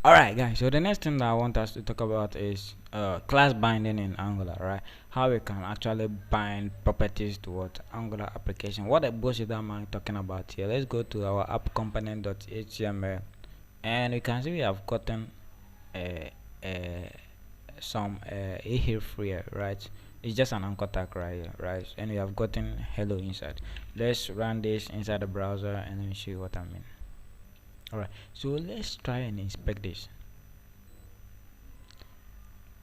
Alright guys, so the next thing that I want us to talk about is class binding in Angular, right? How we can actually bind properties to what Angular application. What the bullshit am I talking about here? Let's go to our app component.html, and you can see we have gotten uh, uh, some a here free, right? It's just an anchor tag right here, right? And we have gotten hello inside. Let's run this inside the browser and let me show you what I mean. Alright, so let's try and inspect this.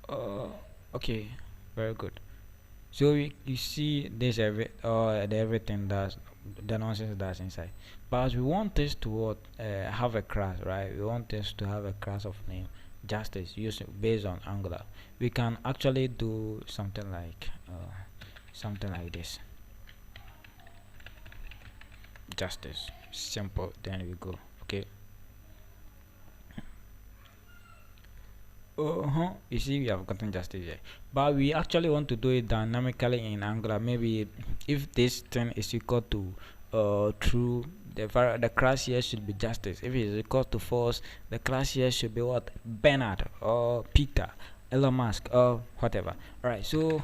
uh okay, very good. So you see this the everything that's the nonsense that's inside, but we want this to what have a class, right? We want this to have a class of name justice using based on Angular. We can actually do something like this: justice, simple. Then we go, okay. You see, we have gotten justice here, but we actually want to do it dynamically in Angular. Maybe if this thing is equal to true, the class here should be justice. If it is equal to false, the class here should be what, Bernard or Peter, Elon Musk or whatever. All right, so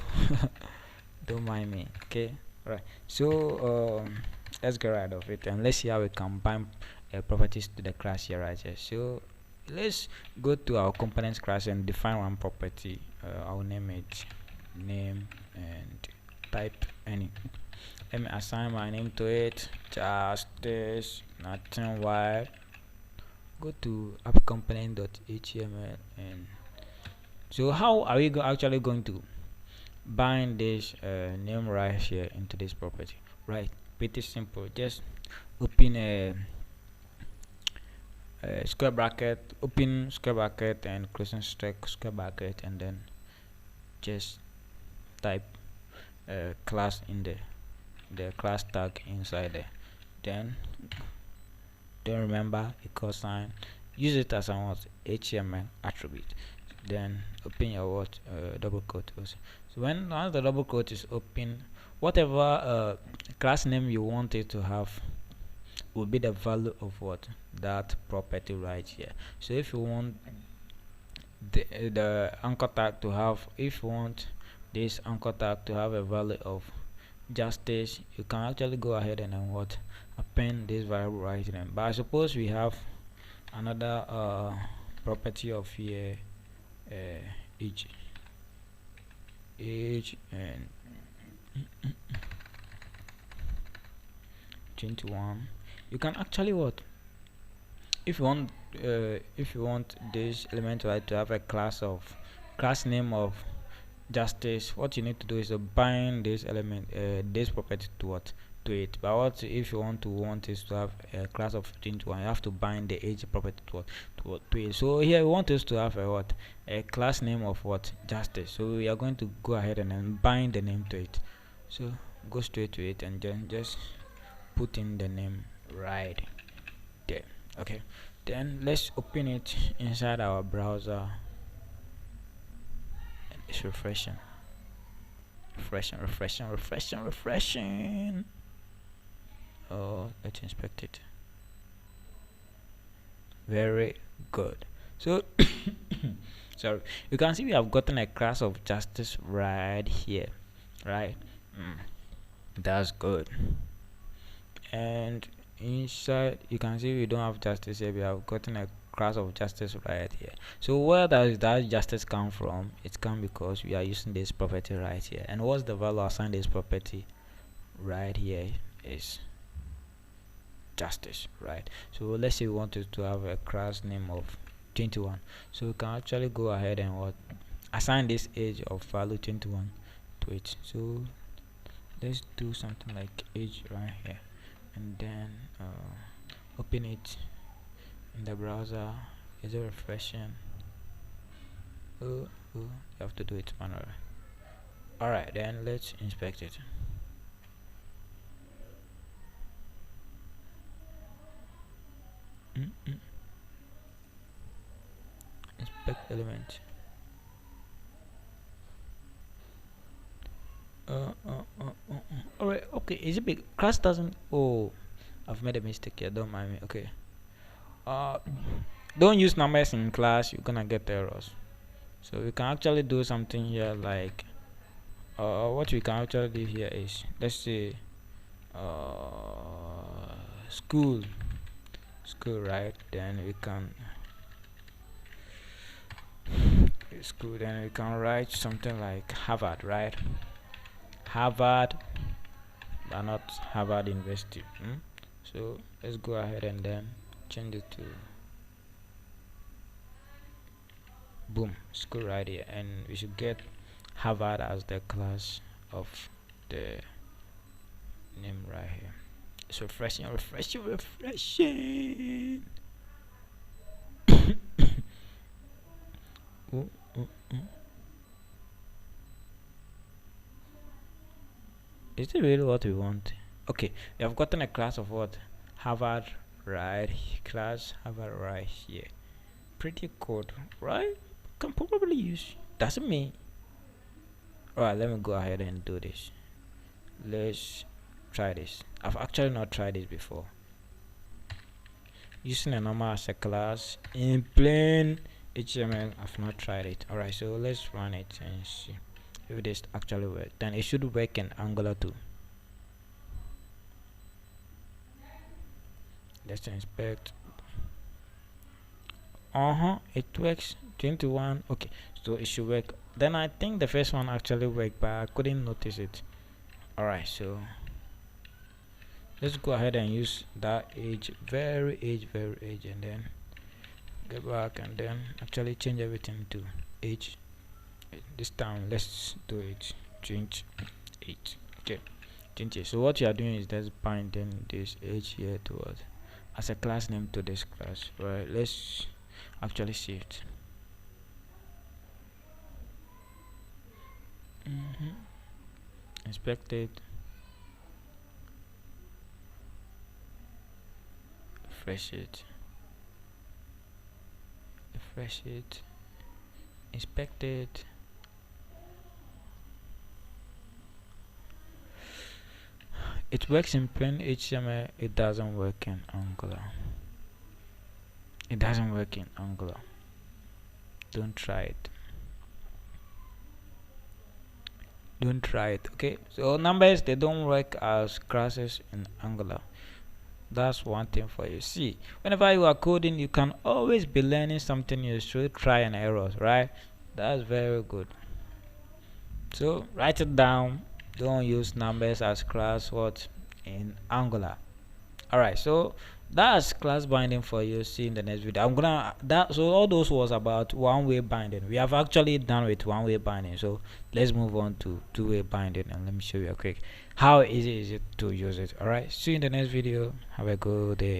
don't mind me, okay. All right, so let's get rid of it and let's see how we combine properties to the class here, right here. So let's go to our components class and define one property. I'll name it name and type any. Let me assign my name to it, justice, nothing wild. Go to app component.html, and so how are we actually going to bind this name right here into this property? Right, pretty simple. Just open square bracket, open square bracket and closing square bracket, and then just type class in the class tag inside there. Then don't remember equal sign, use it as a what HTML attribute. Then open your what double quote also. So once the double quote is open, whatever class name you want it to have will be the value of what that property right here. So if you want the anchor tag to have, if you want this anchor tag to have a value of justice, you can actually go ahead and then what append this variable right here. But I suppose we have another property of here age and 21. You can actually what, if you want this element right to have a class name of justice, what you need to do is to bind this element this property to what to it. But what if you want is to have a class of 21, you have to bind the age property to what to it. So here we want us to have a what a class name of what justice. So we are going to go ahead and then bind the name to it. So go straight to it and then just put in the name right there. Okay, then let's open it inside our browser. It's refreshing. Oh, let's inspect it. Very good. So sorry, you can see we have gotten a class of justice right here, right? That's good. And inside you can see we don't have justice here. We have gotten a class of justice right here. So where does that justice come from? It comes because we are using this property right here. And what's the value assigned this property right here is justice, right? So let's say we wanted to have a class name of 21, so we can actually go ahead and what assign this age of value 21 to it. So let's do something like age right here, and then open it in the browser. Is it refreshing? You have to do it manually. Alright, then let's inspect it. Inspect element. Alright, okay, is it big? Class doesn't. Oh, I've made a mistake here, don't mind me. Okay. Uh, Don't use numbers in class, you're gonna get errors. So we can actually do something here like what we can actually do here is, let's say school, right? Then we can school, then we can write something like Harvard, right? Harvard, but not Harvard University. So let's go ahead and then change it to boom, school right here, and we should get Harvard as the class of the name right here. It's refreshing. Ooh, ooh, ooh. Is it really what we want? Okay, we have gotten a class of what? Harvard right class, Harvard right here. Pretty good, right? Can probably use, doesn't mean. Alright, let me go ahead and do this. Let's try this. I've actually not tried this before. Using a normal as a class in plain HTML, I've not tried it. Alright, so let's run it and see if this actually works. Then it should work in Angular too. Let's inspect. It works. 21. Okay, so it should work. Then I think the first one actually worked, but I couldn't notice it. Alright, so let's go ahead and use that very age, and then get back and then actually change everything to age. This time let's do it 28. Okay, 28. So what you are doing is just binding this age here towards as a class name to this class. Right, let's actually see it. Inspect it, refresh it, inspect it. It works in plain HTML, it doesn't work in Angular. It doesn't work in Angular. Don't try it. Don't try it. Okay, so numbers, they don't work as classes in Angular. That's one thing for you. See, whenever you are coding, you can always be learning something new through try and errors, right? That's very good. So write it down. Don't use numbers as class what in Angular. Alright, so that's class binding for you. See in the next video. I'm gonna that so all those was about one-way binding. We have actually done with one-way binding. So let's move on to two-way binding, and let me show you a quick how easy is it to use it. Alright, see you in the next video. Have a good day.